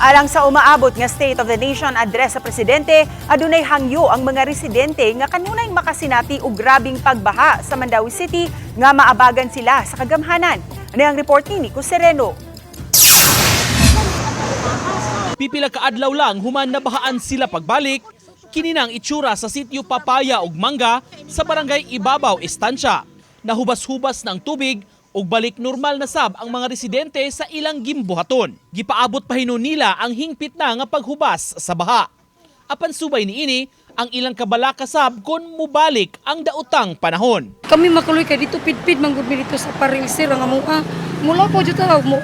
Alang sa umaabot nga State of the Nation address sa presidente, adunay hangyo ang mga residente nga kanunay makasinati og grabing pagbaha sa Mandaue City nga maabagan sila sa kagamhanan. Ano ang report ni Nico Sereno? Pipila ka adlaw lang human nabahaan sila pagbalik, kininang itsura sa sitio Papaya ug Mangga sa barangay Ibabaw, Estancia. Nahubas-hubas ng tubig ug balik normal na sab ang mga residente sa ilang gimbuhaton. Gipaabot pa hinon nila ang hingpit na nga paghubas sa baha. Apan subay niini ang ilang kabalaka sab kon mubalik ang daotang panahon. Kami makuloy kay dito pidpid manggod mi dito sa paril sir nga mua. Mula po jud taw mo.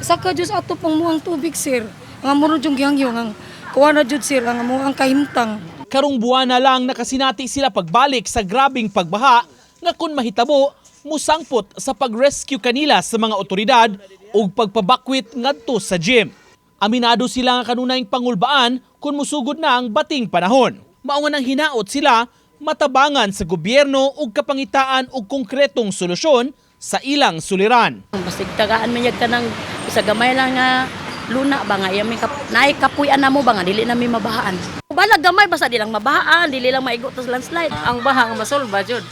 Saka jud ato pang muang tubig sir. Nga muro jung gihangyo nga kuha na jud sir nga muang kahimtang. Karong buwan na lang nakasinati sila pagbalik sa grabing pagbaha nga kun mahitabo musangpot sa pag-rescue kanila sa mga otoridad ug pagpabakwit ngadto sa gym. Aminado sila nga kanunayng pangulbaan kung musugod na ang bating panahon. Mao nga nang hinaot sila matabangan sa gobyerno ug kapangitaan og konkretong solusyon sa ilang suliran. Basta tagaan man yag kanang sa gamay lang nga luna ba nga yami naay kapuy-an namo ba nga dili na mi mabahaan. Balag gamay basta di lang mabahaan, dili lang maigo tas landslide. Ang baha nga masolba jud.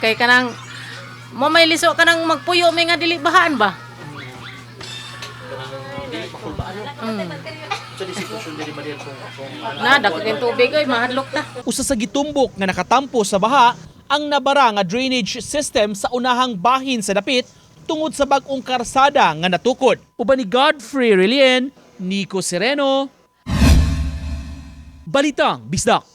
Kay kanang mo may liso kanang magpuyo may nga dili bahaan ba? Nada ko kin tubig oy mahadlok ta. Usa sa gitumbok nga nakatampo sa baha ang nabara nga drainage system sa unahang bahin sa dapit tungod sa bag-ong karsada nga natukod. Uban ni Godfrey Relien, Nico Sereno, Balitang Bisdak.